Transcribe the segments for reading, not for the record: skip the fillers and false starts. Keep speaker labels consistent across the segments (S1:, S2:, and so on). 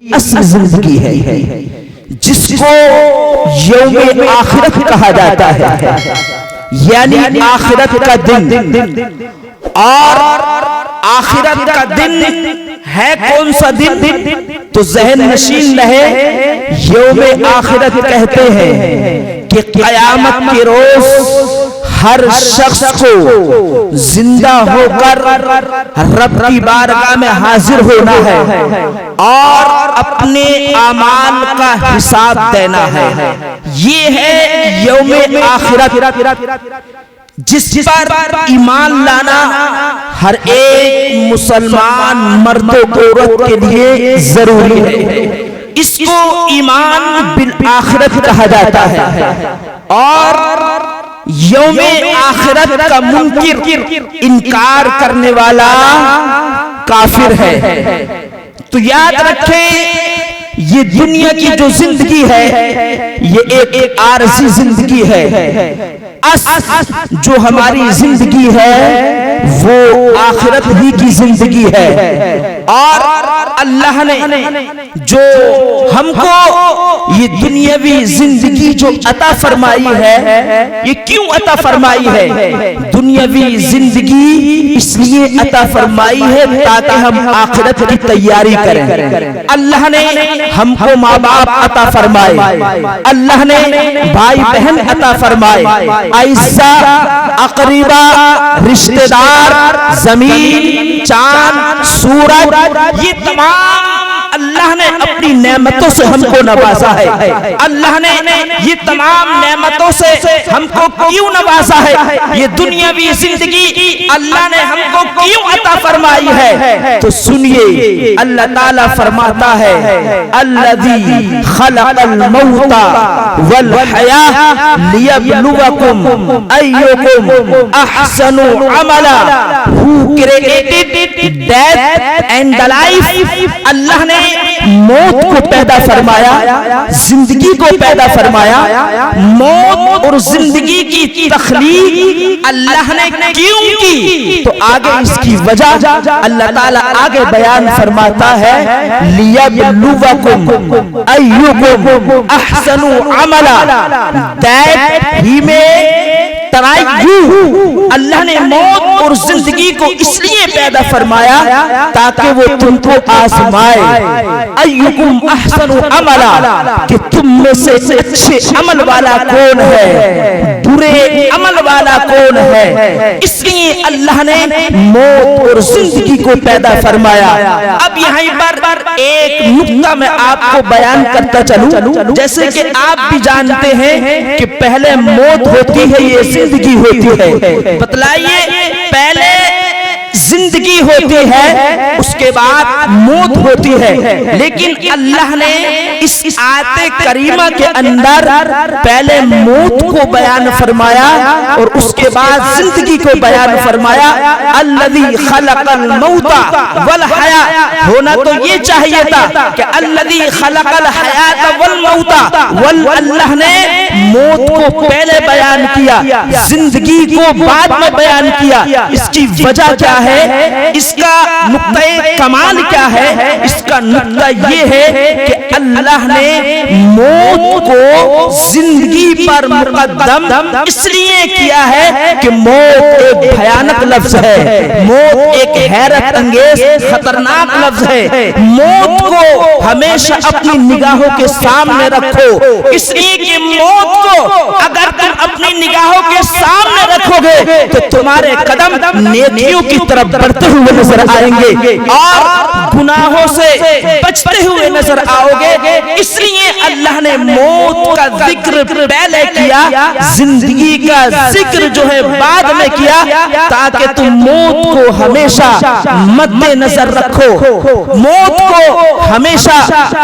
S1: असल जिंदगी है जिसको यौम आखिरत कहा जाता है, यानी आखिरत का दिन। और आखिरत का दिन है कौन सा दिन? तो जहन नशीन रहे, यौम आखिरत कहते हैं कि क़यामत के रोज हर शख्स को जिंदा होकर रब की बारगाह में हाजिर होना है और अपने अमाल का हिसाब देना है। ये है यौम आखिरत, जिस पर ईमान लाना हर एक मुसलमान मर्द औरत के लिए जरूरी है। इसको ईमान बिल आखिरत कहा जाता है। और यौम आखिरत का मुनकिर, इनकार करने वाला काफिर है। तो याद रखें, ये दुनिया की जो जिंदगी है ये एक आरज़ी जिंदगी है। जो हमारी जिंदगी है वो आखिरत ही की जिंदगी है। और अल्लाह ने जो हमको ये दुनियावी जिंदगी जो अता फरमाई है, ये क्यों अता फरमाई है? दुनियावी जिंदगी इसलिए अता फरमाई है ताकि हम आखिरत की तैयारी करें। अल्लाह ने हमको माँ बाप अता फरमाए, अल्लाह ने भाई बहन अता फरमाए, ऐसा अकरीबा, रिश्तेदार, जमीन, चांद, सूरज, ये तमाम अल्लाह ने अपनी नेमतों से हमको नवाजा है। अल्लाह ने ये तमाम नेमतों से हमको क्यों नवाजा है? ये दुनियावी जिंदगी अल्लाह ने हमको क्यों अता फरमाई है? तो सुनिए, अल्लाह ताला फरमाता है, अल्लज़ी खलक़ल मौता वल हया लियब्लुवकुम अय्युकुम अहसनु अमला। Who created death and the life. Allah ने मौत को पैदा फरमाया, जिंदगी को पैदा फरमाया। मौत और जिंदगी की तख्लीक अल्लाह ने क्यों की? तो आगे इसकी वजह अल्लाह ताला आगे बयान फरमाता है, लियब्लुवकुम अय्युकुम अहसनु अमला। दैट ही में अल्लाह ने मौत और जिंदगी को इसलिए पैदा फरमाया ताकि वो तुमको आजमाए। अय्युकुम अहसनु अमला, कि तुम में से अच्छे अमल वाला कौन है, बुरे अमल वाला कौन है। इसलिए अल्लाह ने मौत और जिंदगी को पैदा फरमाया। अब यहाँ पर एक नुक्ता मैं आपको बयान करता चलूं। जैसे कि आप भी जानते हैं कि पहले मौत होती है, ये जिंदगी होती है। बतलाइए, पहले जिंदगी होती है, उसके बाद मौत होती है। लेकिन अल्लाह ने इस आयत करीमा के अंदर पहले मौत को बयान फरमाया और उसके बाद जिंदगी को बयान फरमाया। अल्लज़ी खलक़ल मौता वल हया, होना तो ये चाहिए था कि अल्लज़ी खलक़ल हयात वल मौता वल। अल्लाह ने मौत को पहले बयान किया, जिंदगी को बाद में बयान किया। इसकी वजह क्या है? इसका नुक्ता कमाल क्या है? इसका नुक्ता ये है कि अल्लाह ने मौत को जिंदगी पर मुकद्दम इसलिए किया है कि मौत एक भयानक लफ्ज है, मौत एक हैरत अंगेज खतरनाक लफ्ज है। मौत को हमेशा अपनी निगाहों के सामने रखो, इसलिए कि मौत को अगर तुम अपनी निगाहों के सामने रखोगे तो तुम्हारे कदम नेकियों की तरफ बढ़ते हुए नजर आएंगे और गुनाहों से बचते हुए नजर आओगे। इसलिए अल्लाह ने मौत का जिक्र पहले किया, जिंदगी का जिक्र जो है बाद में किया, ताकि तुम मौत को हमेशा मद्देनजर रखो। मौत को हमेशा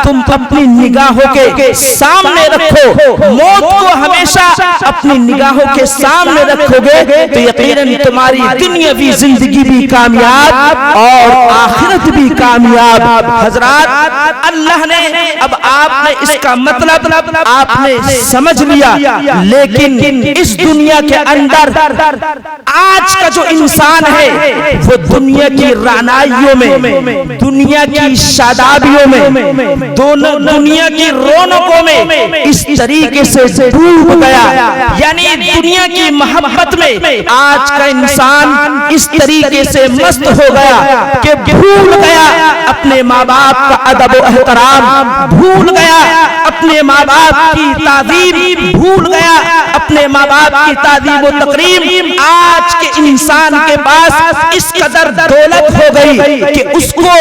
S1: तुम अपनी निगाहों के सामने रखो। मौत को हमेशा अपनी निगाहों के सामने रखोगे तो यकीनन तुम्हारी दुनियावी जिंदगी भी कामयाब और आखिरत भी कामयाब। हजरात, अल्लाह ने, अब आपने इसका मतलब आपने समझ लिया। लेकिन इस दुनिया के अंदर आज का जो इंसान है वो दुनिया की रानाइयों में, दुनिया की शादाबियों में, दोनों दुनिया की रौनकों में इस तरीके से डूब गया, यानी दुनिया की मोहब्बत में आज का इंसान इस तरीके से मस्त हो गया कि भूल गया अपने माँ बाप का अदब व एहतराम, भूल गया अपने माँ बाप की ताज़ीम, भूल गया अपने माँ बाप की ताज़ीम व तकरीम। आज के इंसान के पास इस कदर दौलत हो गई कि उसको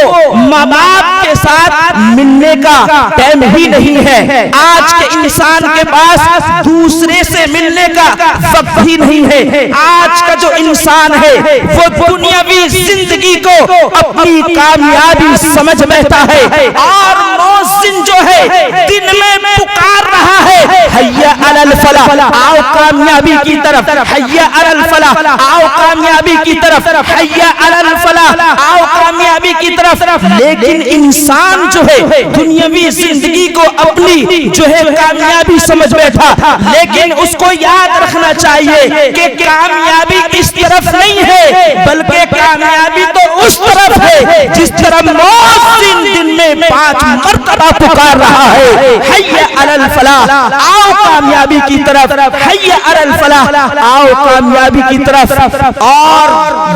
S1: माँ बाप के साथ मिलने का टाइम ही नहीं है। आज के इंसान के पास दूसरे से मिलने का वक्त ही नहीं है। आज का जो इंसान है वो दुनियावी जिंदगी को अपनी कामयाबी समझ बैठा है और मौसिन जो है दिन में पुकार रहा है, हैया अलल फलाह, आओ कामयाबी की तरफ, हैया अलल फलाह, आओ कामयाबी की तरफ, हैया अलल फलाह, आओ कामयाबी की तरफ। लेकिन इंसान जो है दुनियावी जिंदगी को अपनी जो है कामयाबी समझ बैठा, लेकिन उसको याद रखना चाहिए कि कामयाबी इस तरफ नहीं है, बल्कि कामयाबी तो उस तरफ है जिस तरफ मौसिन दिन में 5 मरतबा पुकार रहा है, हैया अलल फलाह, आओ कामयाबी की तरफ, हैया अलल फलाह, आओ कामयाबी की तरफ। और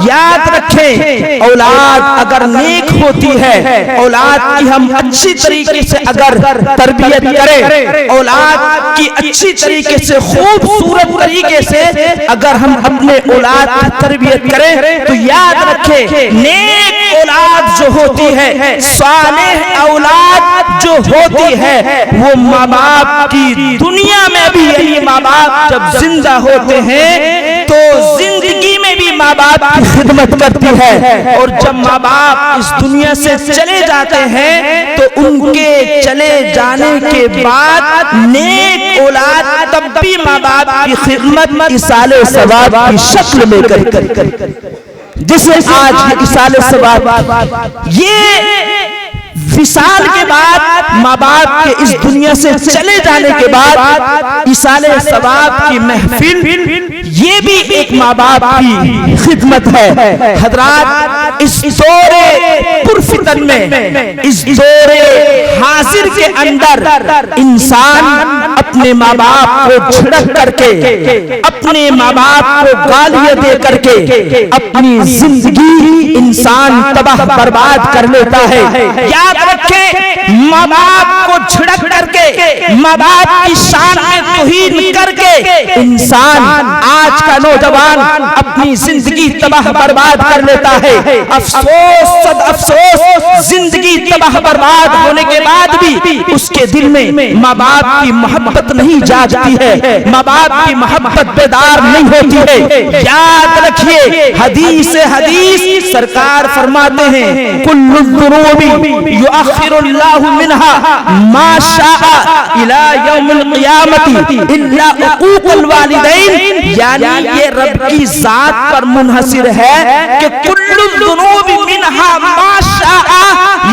S1: याद रखें, औलाद अगर नेक होती है, औलाद की हम अच्छी तरीके से अगर तरबियत करें, औलाद की अच्छी तरीके से खूबसूरत तरीके से अगर हम अपने औलाद की तरबियत करें, तो याद रखें नेक औलाद जो होती है, सालेह औलाद जो होती है, वो माँ बाप की दुनिया में भी, यानी माँ बाप जब जिंदा होते हैं तो जिंदगी में भी माँ बाप की खिदमत करती है, और जब माँ बाप इस दुनिया से चले जाते हैं तो उनके चले जाने के बाद नेक औलाद तब भी माँ बाप की खिदमत इसाले सवाब की शक्ल में कर जिसे आज इसाले सवाब, ये विसाल के बाद माँ बाप के इस दुनिया से चले जाने के बाद इसाले सवाब की महफिल, ये भी एक माँ बाप की खिदमत है। हजरात, इस दौरे पुरफितन में, इस दौरे हाजिर के अंदर इंसान अपने माँ बाप को झिड़क करके, अपने माँ बाप को गालियां दे करके अपनी जिंदगी इंसान तबाह बर्बाद कर लेता है। याद रखें, माँ बाप को झिड़क करके, माँ बाप की शान में तौहीन करके इंसान, आज का नौजवान अपनी जिंदगी तबाह बर्बाद कर लेता है। अफसोस, सद अफसोस, जिंदगी तबाह बर्बाद होने के बाद भी उसके दिल में माँ बाप की मोहब्बत नहीं जागती है, माँ बाप की मोहब्बत बेदार नहीं होती है। याद रखिए, हदीस सरकार फरमाते हैं, कुल्लु ज़ुनूबी युअख्खिरुल्लाहु मिन्हा मा शाअ इला यौमिल क़ियामती इल्ला उक़ूक़ुल वालिदैन, यानी ये रब की जात पर मुनहसिर है कि कुल्लु ज़ुनूबी मिन्हा मा शाअ,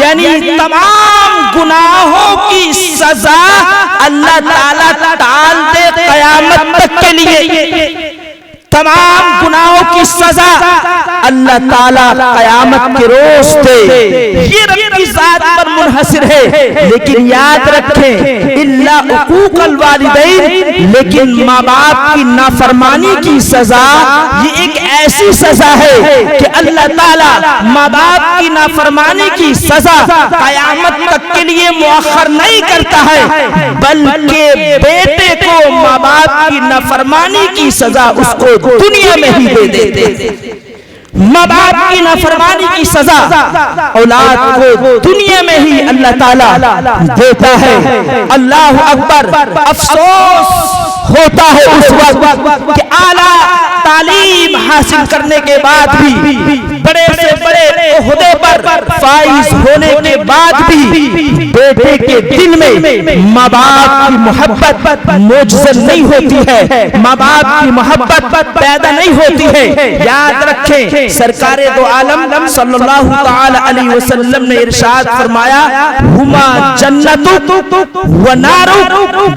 S1: यानी तमाम गुनाहों की सजा अल्लाह ताला टाल दे क़यामत तक के लिए, तमाम गुनाहों की सजा अल्लाह ताला क़यामत के रोज दे। ये रब की जात पर मुनहसिर है। लेकिन याद रखें, इल्ला उक़ूक़ल वालिदैन, लेकिन माँ बाप की नाफरमानी की सजा ये एक ऐसी सजा है कि अल्लाह ताला माँ बाप की नाफरमानी की सजा क़यामत तक के लिए मुअख्खर नहीं करता है, बल्कि बेटे को माँ बाप की नाफरमानी की सजा उसको दुनिया में ही दे देते। माँ बाप की नाफरमानी की सजा औलाद को दुनिया में ही अल्लाह ताला देता है। अल्लाह अकबर, अफसोस होता है उस वक्त कि आला तालीम हासिल करने के बाद भी, बड़े से बड़े ओहदे पर फाइज होने के बाद भी बेटे के दिल में में माँ बाप की मोहब्बत मोजज़न नहीं होती है, माँ बाप की मोहब्बत पैदा नहीं होती है। याद रखें, सरकारे दो आलम सल्लल्लाहु तआला अलैहि वसल्लम ने इरशाद फरमाया, हुमा जन्नतु व नारु,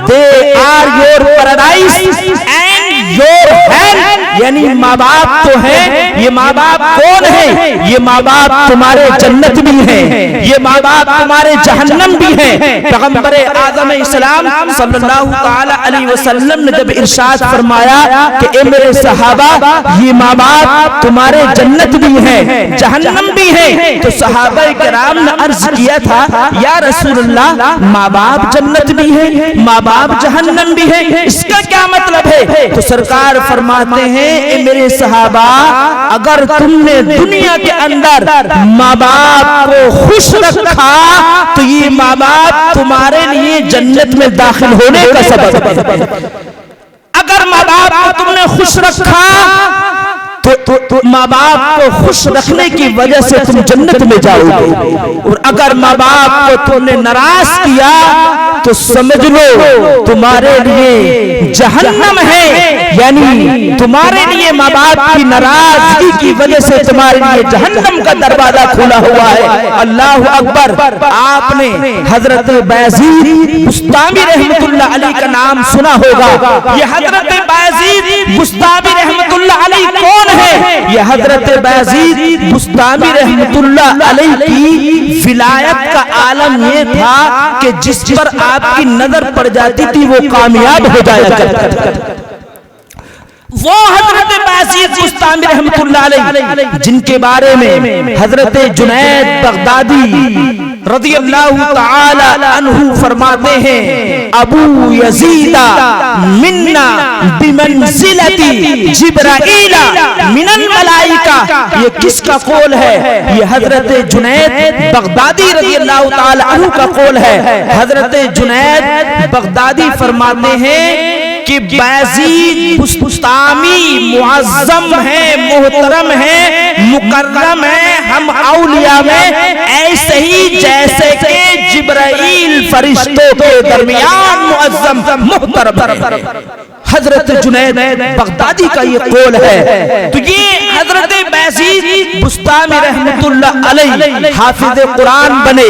S1: they are your paradise and your hell. यानी माँ बाप तो है, ये माँ बाप कौन है? ये माँ बाप तुम्हारे जन्नत भी हैं, ये माँ बाप तुम्हारे जहन्नम भी हैं। पैगंबर आज़म इस्लाम सल्लल्लाहु तआला अलैहि वसल्लम ने जब इरशाद फरमाया कि ए मेरे सहाबा, ये माँ बाप तुम्हारे जन्नत भी हैं, जहन्नम भी हैं, तो सहाबा किराम ने अर्ज किया था, या रसूलल्लाह, माँ बाप जन्नत भी है, माँ बाप जहन्नम भी है, इसका क्या मतलब है? तो सरकार फरमाते हैं, ए मेरे सहाबा, अगर तुमने दुनिया के अंदर माँ बाप को खुश रखा तो ये माँ बाप तुम्हारे लिए जन्नत में दाखिल होने का सबब है। अगर माँ बाप को तुमने खुश रखा तो माँ बाप को खुश रखने की वजह से तुम जन्नत में जाओगे, और अगर माँ बाप को तुमने नाराज किया तो समझ लो तुम्हारे लिए जहन्नम है। यानी तुम्हारे लिए माँ बाप की नाराजगी की वजह से तुम्हारे लिए जहन्नम का दरवाजा खुला हुआ है। अल्लाह अकबर। आपने हजरत बायजीद बुस्तामी रहमतुल्लाह अलैह का नाम सुना होगा। ये हजरत बायजीद बुस्तामी रहमतुल्लाह अलैह कौन है? ये हजरत बायजीद बुस्तामी रहमतुल्लाह अलैह की विलायत का आलम ये था कि जिस पर आपकी नजर पड़ जाती थी वो कामयाब हो जाया करता था। वो हजरत बायजीद बुस्तामी रहमतुल्लाह अलैह जिनके बारे में हजरत जुनैद बगदादी रज़ियल्लाहु तआला अन्हु फरमाते हैं, अबू यजीदा मिन्ना बिमंजिलती जिब्राईला मिनल मलाइका। ये किसका कौल है? ये हजरत जुनैद बगदादी रज़ियल्लाहु तआला अन्हु का कौल है। हजरत जुनैद बगदादी फरमाते हैं कि बायजीद बुस्तामी मुअज़्ज़म है, मोहतरम है, मुकर्रम है हम औलिया में, ऐसे ही जैसे कि जिब्राईल फरिश्तों के दरमियान मुअज़्ज़म मोहतरम। हजरत जुनैद बगदादी का ये कौल है। तो ये हजरत बायजीद बुस्तामी रहमतुल्लाह अलैह हाफिज कुरान बने,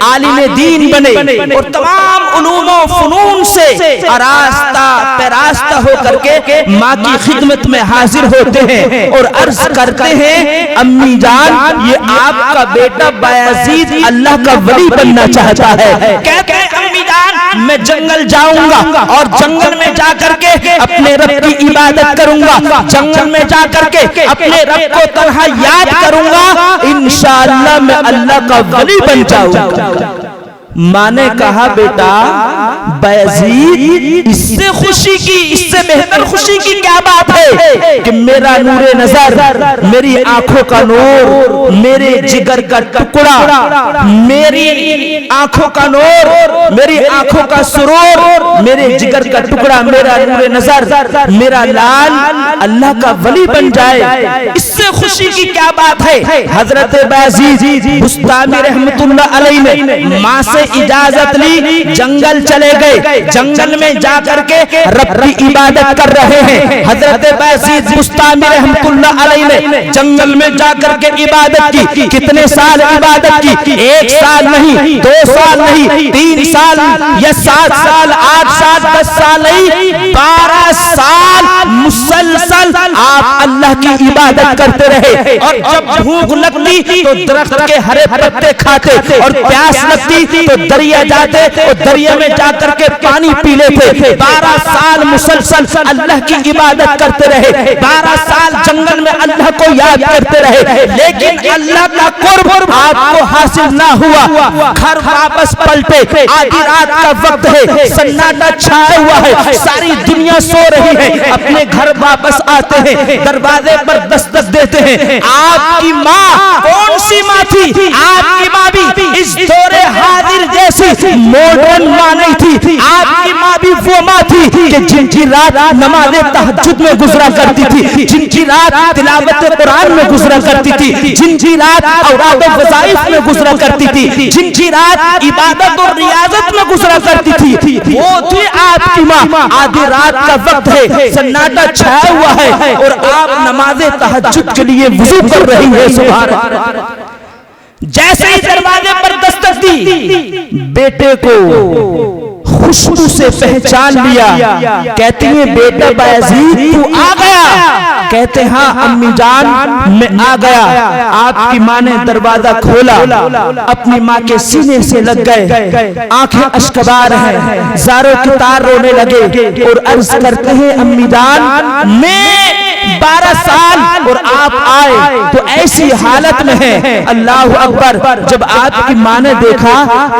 S1: आलिम दीन बने, और तमाम उलूम व फनून से आरास्ता पैरास्ता होकर के माँ की खिदमत में हाजिर होते हैं और अर्ज करते हैं, अम्मी जान, ये आपका बेटा बायजीद अल्लाह का वली बनना चाहता है। कहते हैं, अम्मी जान, मैं जंगल जाऊंगा और जंगल में जाकर के अपने रब की इबादत करूंगा, जंगल में जाकर के अपने रब को तन्हा याद करूंगा, इंशाअल्लाह मैं अल्लाह का वली बन जाऊंगा। माँ ने कहा, बेटा बायजीद, इससे खुशी की, इससे बेहतर खुशी की क्या बात है कि मेरा नूरे नजर, मेरी आंखों का नूर, मेरे जिगर का टुकड़ा, मेरी आंखों का नूर, मेरी आंखों का सुरूर, मेरे जिगर का टुकड़ा, मेरा नूरे नजर, मेरा लाल अल्लाह का वली बन जाए, इससे खुशी की क्या बात है? हजरत बायजीद बुस्तामी रहमतुल्लाह अलैह ने माँ से इजाजत ली, जंगल चले गए, जंगल में जाकर के रब की इबादत कर रहे हैं। हजरत बायजीद बुस्तामी रहमतुल्लाह अलैह ने जंगल में जाकर के इबादत की। कितने साल इबादत की? 1 साल नहीं, 2 साल नहीं, 3 साल या 7 साल, 8 साल, 10 साल नहीं, 12 साल मुसलसल आप अल्लाह की इबादत करते रहे। और जब भूख लगती तो दरख्त के हरे पत्ते खाते, और प्यास लगती तो दरिया जाते और दरिया में जाकर के पानी पी लेते। 12 साल मुसलसल अल्लाह की इबादत करते रहे, 12 साल जंगल में अल्लाह को याद करते रहे, लेकिन अल्लाह का कुर्ब आपको हासिल ना हुआ। घर वापस पलटे, आधी रात का वक्त है, सन्नाटा छाया हुआ है, सारी दुनिया सो रही है, अपने घर वापस आते हैं, दरवाजे पर दस्तक देते हैं। आपकी माँ कौन सी माँ थी? आपकी माँ भी इस दौरे हाजिर जैसी मॉडर्न माँ नहीं थी। आपकी माँ भी वो माँ थी कि जिनकी रात नमाज़े तहज्जुद में गुजरा करती थी, जिनकी रात तिलावत कुरान में गुजरा करती थी, जिनकी रात औराद व वज़ाइफ में गुजरा करती थी, जिनकी रात इबादत और रियाजत में गुजरा वो थी आपकी माँ। आधी रात का वक्त है, सन्नाटा छाया हुआ है और आप नमाज़े तहज्जुद के लिए वुज़ू कर रही है। सुभान अल्लाह। जैसे ही दरवाजे पर दस्तक दी, बेटे को खुशबू से पहचान लिया। कहती है बेटा बायजीद तू आ गया? कहते हाँ अम्मी जान मैं आ गया। आपकी माँ ने दरवाजा खोला, अपनी माँ के सीने से लग गए, आंखें अश्कबार हैं, ज़ारों की तार रोने लगे और अर्ज करते हैं अम्मी जान मैं 12 साल और आप आए तो ऐसी हालत में है। अल्लाह अकबर। जब आपकी माँ ने देखा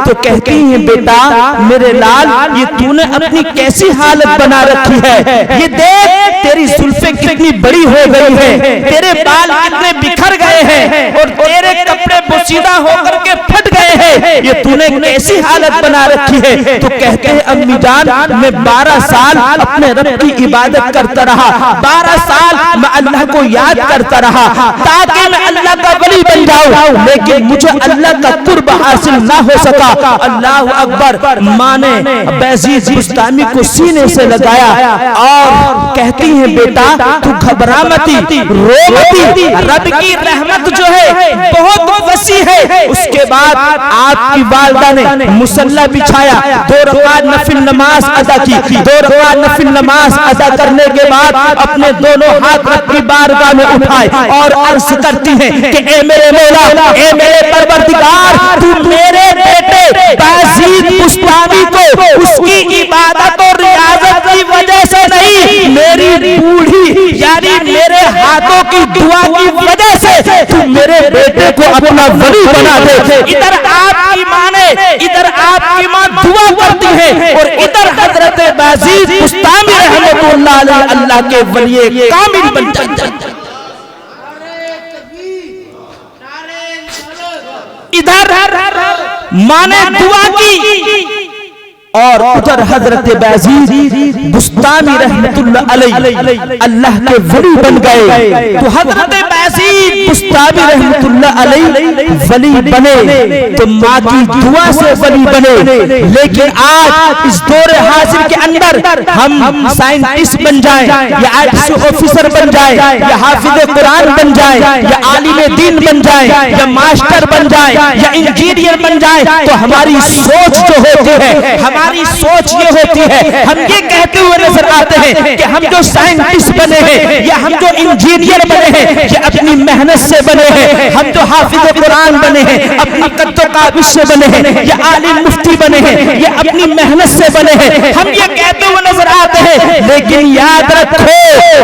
S1: तो कहती है बेटा मेरे लाल ये तूने अपनी कैसी हालत बना रखी है, ये देख तेरी जुल्फें कितनी बड़ी हो गई है, तेरे बाल कितने बिखर गए हैं और तेरे कपड़े बोसीदा होकर के फट गए हैं, ये तूने कैसी हालत बना रखी है। तो कहते हैं अम्मी जान मैं 12 साल अपने रब की इबादत करता रहा, 12 साल मैं अल्लाह को याद करता रहा ताकि मैं अल्लाह का वली बन जाऊं, लेकिन मुझे अल्लाह का कुर्ब हासिल ना हो सका। अल्लाह अकबर। माँ ने बायजीद बुस्तामी को सीने से लगाया और कहती है बेटा तू घबरा मती, रो मती, रब की रहमत जो है बहुत वसी है। उसके बाद आपकी वालिदा ने मुसल्ला बिछाया, 2 रकात नफिल नमाज अदा की। 2 रकात नफिल नमाज अदा करने के बाद अपने दोनों हाथ रब की बारगाह में उठाए और अर्ज करती हैं कि ए मेरे मौला, ए मेरे परवरदिगार, तू मेरे बेटे बायजीद बुस्तामी को उसकी इबादत और रियाजत की वजह से नहीं, मेरी बूढ़ी यानी मेरे हाथों की दुआ की वजह से तू मेरे बेटे को अपना वली बना दे। इधर आपकी माँ ने, इधर आपकी माँ दुआ करती है और इधर हजरत बायजीद बुस्तामी रहमतुल्लाह अलैह अल्लाह के वली कामिल बन जाते। इधर माँ ने दुआ की और उधर हजरत बायजीद बुस्तामी रहमतुल्लाह अलैह अल्लाह के वली बन गए। तो हजरत बायजीद बुस्तामी रहमतुल्लाह अलैह वली बने तो माँ की दुआ से वली बने। लेकिन आज इस दौरे हाजिर के अंदर हम साइंटिस्ट बन जाएं या आईपीएस ऑफिसर बन जाएं या हाफिज कुरान बन जाएं या आलिम दीन बन जाएं या मास्टर बन जाएं या इंजीनियर बन जाएं, तो हमारी सोच जो होती है, हमारी सोच ये होती है, हम ये कहते हुए नजर आते हैं कि हम जो साइंटिस्ट बने हैं या हम जो इंजीनियर बने हैं ये अपनी मेहनत से बने हैं, हम जो हाफिज कुरान बने हैं अपनी कद्दो काबिज से बने हैं या आलिम मुफ्ती बने हैं ये अपनी मेहनत से बने हैं, हम ये कहते हुए नजर आते हैं। लेकिन याद रखो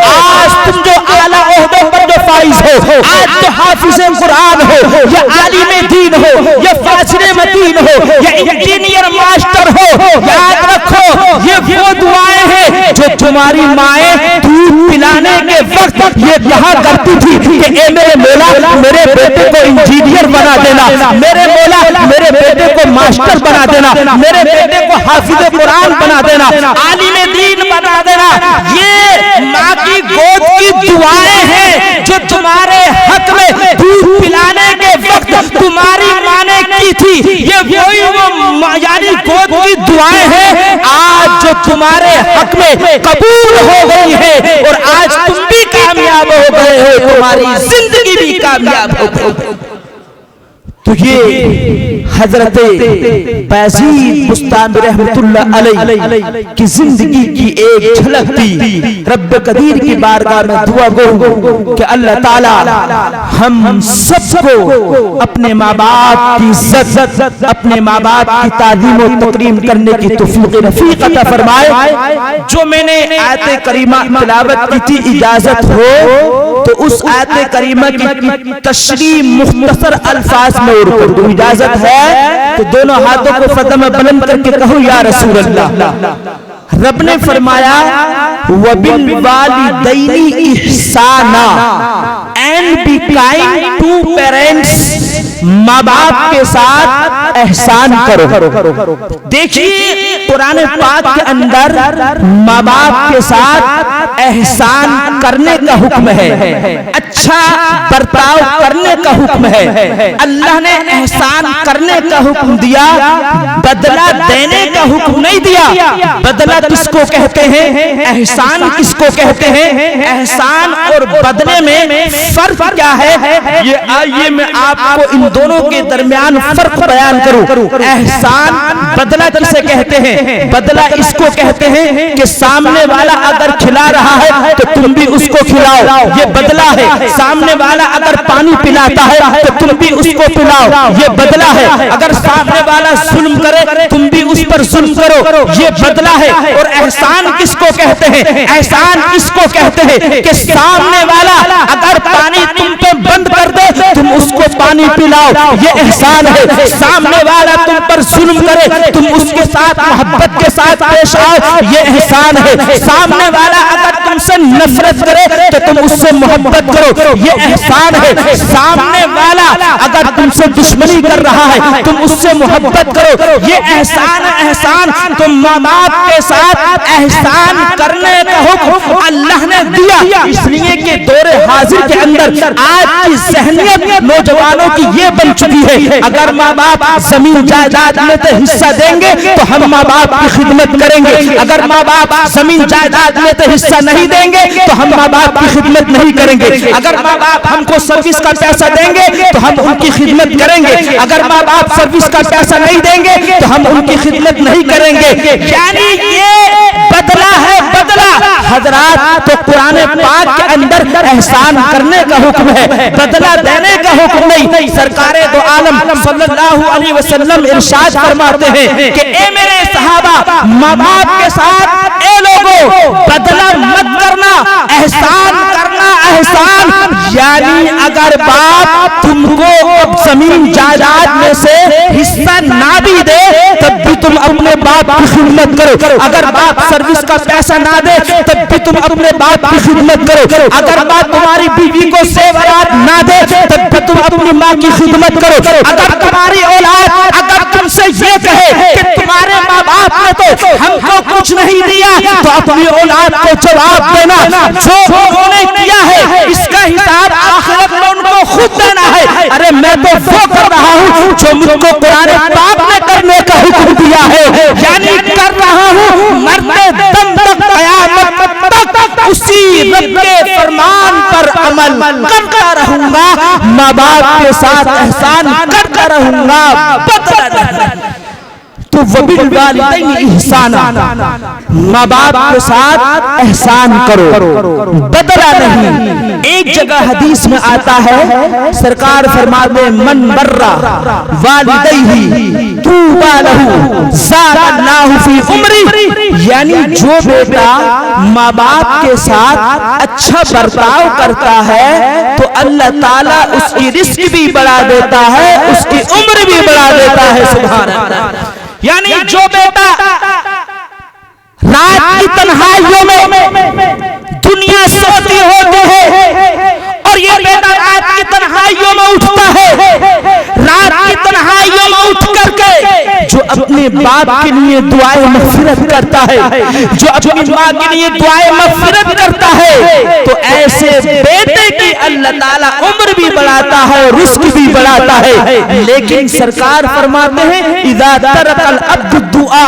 S1: आज तुम जो आला ओहदों पर जो फाइज हो, आज जो हाफिज कुरान हो या आलिम दीन हो या फाजिल मदीन हो या इंजीनियर मास्टर हो, याद रखो ये वो दुआएं हैं जो तुम्हारी माएं दूध पिलाने के वक्त ये कहा करती थी कि ए मेरे मौला मेरे बेटे को इंजीनियर बना देना, मेरे मौला मेरे बेटे को मास्टर बना देना, मेरे बेटे को हाफिज कुरान बना देना, आलिम दीन बना देना। ये माँ की गोद की दुआएं हैं जो तुम्हारे हक में दूध पिलाने के वक्त तुम्हारी माँ ने की थी। ये वही वो यानी गोद की दुआएं हैं आज जो तुम्हारे हक में कबूल हो गई है और आज तुम भी कामयाब हो गए हो, तुम्हारी जिंदगी भी कामयाब हो गई। तो ये हजरत बायजीद बुस्तामी रहमतुल्लाह अलैह की जिंदगी की एक झलक थी। रब कदीर की बारगाह में दुआ गो कि अल्लाह ताला हम सबको अपने माँ बाप की इज्जत, अपने माँ बाप की ताज़ीम और तकरीम करने की तौफीक रफीक अता फरमाए। जो मैंने आयत करीमा तिलावत की थी, इजाजत हो तो उस आयत करीमा की तशरीह मुख्तसर अल्फाज में और कर दूं, इजाजत है तो दोनों हाथों को फज़ा में बुलंद करके कहो या रसूल अल्लाह। रब ने फरमाया वबिल वालिदैनी इहसाना, and be kind to parents माँ बाप के साथ एहसान करो। देखिए कुरान पाक के अंदर माँ बाप के साथ एहसान करने का हुक्म है, अच्छा बर्ताव करने का हुक्म है। अल्लाह ने एहसान करने का हुक्म दिया, बदला देने का हुक्म नहीं दिया। बदला किसको कहते हैं, एहसान किसको कहते हैं, एहसान और बदले में फर्क क्या है, ये आइए मैं आपको इन दोनों के दरमियान फर्क बयान करूं। एहसान बदला किसे कहते हैं, बदला इसको कहते हैं कि सामने वाला अगर खिला रहा है तो तुम भी उसको खिलाओ, ये बदला है। सामने वाला अगर पानी पिलाता है तो तुम भी उसको पिलाओ, ये बदला है। अगर सामने वाला जुल्म करे तुम भी उस पर जुल्म करो, ये बदला है। और एहसान किसको कहते हैं, एहसान इसको कहते हैं कि सामने वाला अगर पानी तुम पे बंद कर दे तुम उसको पानी पिलाओ, ये एहसान है। सामने वाला तुम पर जुल्म करे तुम उसके साथ मोहब्बत के साथ पेश आओ, ये एहसान है। सामने वाला अगर तुमसे नफरत करे तो तुम उससे मोहब्बत करो, ये एहसान है। सामने वाला अगर तुमसे दुश्मनी कर रहा है तुम उससे मोहब्बत करो, ये एहसान। एहसान तो माँ बाप के साथ एहसान करने का हुक्म अल्लाह ने दिया, इसलिए कि दौरे हाजिर के अंदर आज की ज़हनियत नौजवानों की ये बन चुकी है, अगर माँ बाप जमीन जायदाद में तो हिस्सा देंगे तो हम माँ बाप की खिदमत करेंगे, अगर माँ बाप जमीन जायदाद में तो हिस्सा नहीं देंगे तो हम माँ बाप की खिदमत नहीं करेंगे, अगर माँ बाप हमको सर्विस का पैसा देंगे तो हम उनकी खिदमत करेंगे, अगर माँ बाप सर्विस का पैसा नहीं देंगे तो हम उनकी खिदमत नहीं करेंगे। यानी ये बदला है, बदला हजरात। तो कुरान पाक के अंदर एहसान करने का हुक्म है, बदला देने का हुक्म नहीं। सरकारे दो आलम सल्लल्लाहु अलैहि वसल्लम इरशाद फरमाते हैं कि ए मेरे सहाबा, माँ बाप के साथ ए लोगों बदला मत करना, एहसान करना। एहसान यानी अगर बाप तुमको जमीन जायदाद में से हिस्सा ना भी दे तब भी तुम अपने बाप की खिदमत करो, अगर बाप सर्विस का पैसा ना दे तब भी तुम अपने बाप की खिदमत करो, अगर बाप तुम्हारी बीवी को सेवरात ना दे तब भी तुम अपनी माँ की खिदमत करो, अगर तुम्हारी औलाद अगर तुमसे ये कहे कि तुम्हारे माँ बाप ने तो हमको कुछ नहीं दिया तो अपनी औलाद को जवाब देना, जो उन्होंने किया है इसका हिसाब आखिरत में उनको खुद देना है। अरे मैं तो वो कर रहा हूँ जो मुझको कुरान पाक ने करने का हुक्म दिया है, यानी कर रहा हूँ मरते दम तक, क़यामत तक उसी रब के फरमान पर अमल करता रहूंगा, माँ बाप के साथ एहसान करता रहूंगा, बदला नहीं। तो वबिल वालिदैन इहसाना, माँ बाप के साथ एहसान करो, बदला नहीं। एक जगह हदीस में आता है, सरकार फरमाते मन बर्रा वालिदैहि तूबा लहू ज़ादल्लाहु फी उम्री, यानी जो बेटा माँ बाप के साथ अच्छा बर्ताव करता है तो अल्लाह ताला उसकी रिस्क भी बढ़ा देता है, उसकी उम्र भी बढ़ा देता है। सुभान अल्लाह। यानी जो बेटा रात की तन्हाइयों में दुनिया सोती होती है और ये बेटा रात की तन्हाइयों में उठता है, रात की तन्हाइयों में उठ करके जो अपने बाप के लिए दुआएं मग़फ़िरत करता है, जो अपनी माँ के लिए दुआएं मग़फ़िरत करता है, तो ऐसे बेटे की अल्लाह ताला उम्र भी बढ़ाता है, रिस्क भी बढ़ाता है। लेकिन सरकार फरमाते हैं इज़ा तरकल अब्दु दुआ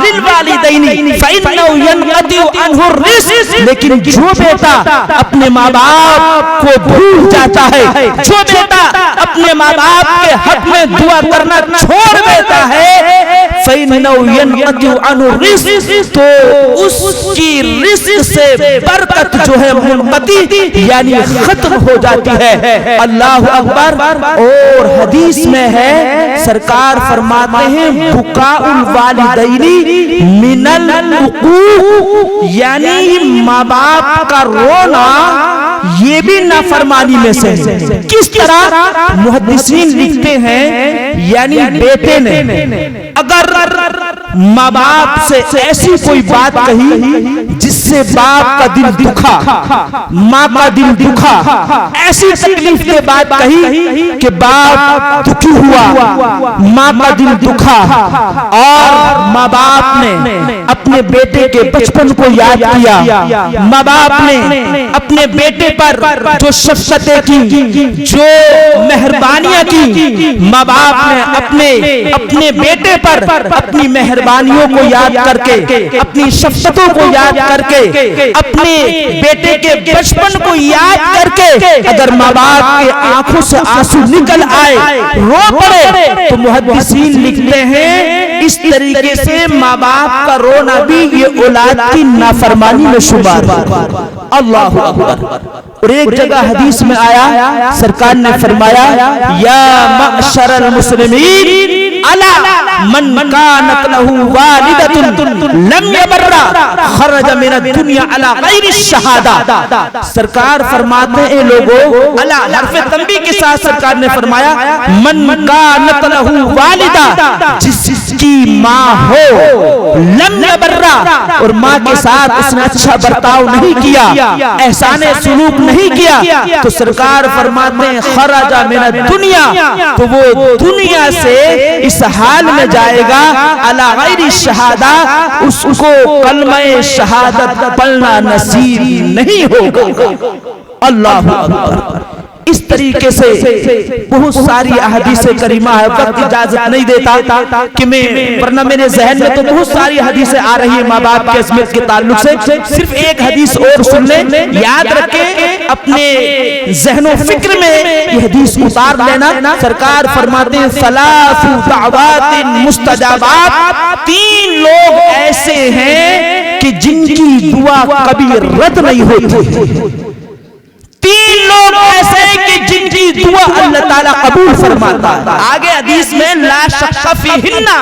S1: लिल वालिदैनि फ़इन्नहु यनक़तिउ अन्हु रिस्क, लेकिन जो बेटा अपने माँ बाप को भूल जाता है, जो बेटा अपने माँ बाप के हक में दुआ करना छोड़ देता है, फ़इन्नहु यनक़तिउ अन्हु रिस्क, तो उसकी रिस्क से बरकत जो है मुनक़ती यानी खत्म हो जाती है। अल्लाहु अकबर। और हदीस में है, सरकार फरमाते हैं बुकाउल वालिदैनि मिनल उक़ूक़, यानी माँ बाप का रोना ये भी नाफरमानी में से है। किस तरह मुहद्दिसीन लिखते हैं, यानी बेटे ने अगर माँ बाप से ऐसी कोई बात कही जिससे बाप का दिल दुखा, माँ का दिल दुखा, ऐसी तकलीफ के बात कही कि बाप दुखी हुआ, माँ का दिल दुखा, और माँ बाप ने अपने बेटे के बचपन को याद किया, माँ बाप ने अपने बेटे पर जो शफ़क़तें की, जो मेहरबानियां की, माँ बाप ने अपने बेटे पर अपनी मेहरबानियों को याद करके, अपनी शफ़क़तों को याद करके, अपने बेटे के बचपन को याद करके अगर माँ बाप के आंखों से आंसू निकल आए, रो पड़े, तो मुहद्दिसीन लिखते हैं इस तरीके से माँ बाप का रोना भी ये औलाद की नाफरमानी में शुमार है। अल्लाहु अकबर। और एक जगह हदीस में आया, सरकार ने फरमाया, या मअशरल मुस्लिमीन अला मन कानत लहू वालिदतुन लम यबर्रा खरज मिन दुनिया अला गैरि शहादा। सरकार फरमाते हैं लोगों, अला हर्फ तंबीह के साथ सरकार ने फरमाया, मन कानत लहू वालिदा, जिसकी माँ हो, लम यबर्रा, और माँ के साथ उसने अच्छा बर्ताव नहीं किया, एहसाने सुलूक नहीं किया, तो सरकार फरमाते हैं खरजा मिन दुनिया, तो वो दुनिया से इस हाल में जाएगा, अला गैरि शहादा, उसको कलमे शहादत पढ़ना नसीब नहीं होगा। अल्लाहु अकबर। इस तरीके से बहुत सारी अहदीसें करीमा है, वक्त इजाजत नहीं देता कि मैं, वरना मेरे जहन में तो बहुत सारी हदीसें आ रही है माँ बाप के अज़मत के ताल्लुक से। सिर्फ एक हदीस और सुन ले, याद रखे, अपने जहनो फिक्र में ये हदीस उतार लेना। सरकार फरमाते हैं, सलासु दावातिन मुस्तजाबात, 3 लोग ऐसे हैं कि जिनकी दुआ कभी रद्द नहीं होती। 3 लोग ऐसे कि जिनकी दुआ अल्लाह ताला कबूल फरमाता है। आगे हदीस में ला शक्का फीहिन्ना,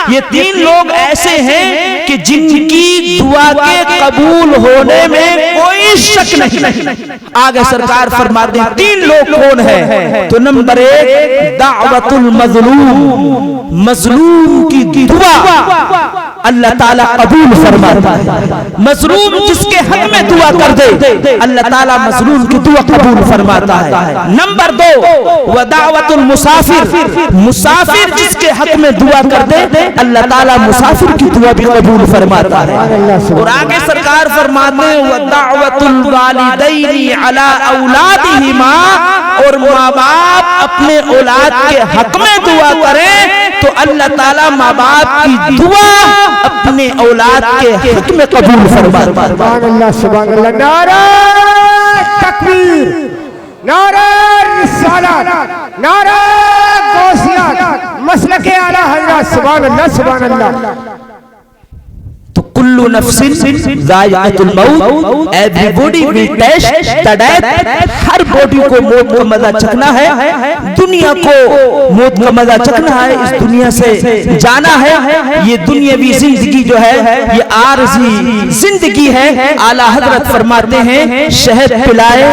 S1: ये 3 लोग ऐसे हैं कि जिनकी दुआ के कबूल होने में कोई शक नहीं। आगे सरकार फरमाते हैं 3 लोग कौन है, तो नंबर 1 दावतुल मजलूम, मजलूम की दुआ अल्लाह ताला कबूल फरमाता है। मजलूम जिसके हक में दुआ कर दे, अल्लाह ताला मजलूम की दुआ कबूल फरमाता है। नंबर 2 व दावतुल मुसाफिर, मुसाफिर जिसके हक में दुआ कर दे, अल्लाह ताला मुसाफिर की दुआ भी कबूल फरमाता है। और आगे सरकार फरमाते हैं, व दावतुल वालिदैनि अला औलादिहिमा, और माँ बाप अपने औलाद के हक में दुआ करें तो अल्लाह ताला माँ बाप की दुआ अपने औलाद के हक में कबूल फरमाता है। सुभान अल्लाह, सुभान अल्लाह। नारा तकबीर, नारा रिसालत, नारा गौसियत, मसलके आला हज़रत, सुभान अल्लाह, सुभान अल्लाह। तो कुल्लु नफ्सिन ज़ाइक़तुल मौत, everybody will taste the death, हर बॉडी को मौत का मजा चखना है, दुनिया को मौत का मजा चखना है, इस दुनिया से जाना है। ये दुनियावी जिंदगी जो है ये आरज़ी जिंदगी है। आला हजरत फरमाते हैं, शहद पिलाए,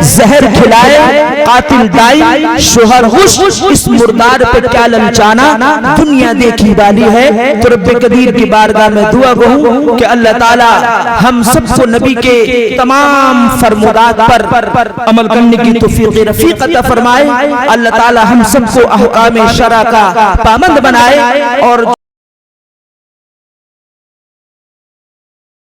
S1: जहर खिलाए, कातिल दाई, शोहर खुश, इस मुर्दार पे क्या ललचाना, दुनिया देखी वाली है। तो रब्बे कदीर की बारगाह में दुआ कहूं कि अल्लाह ताला हम सबको नबी के तमाम फरमानात पर अमल करने की तौफीक रफीक अता फरमाए। अल्लाह ताला हम सबको अहकाम शरा का पाबंद बनाए और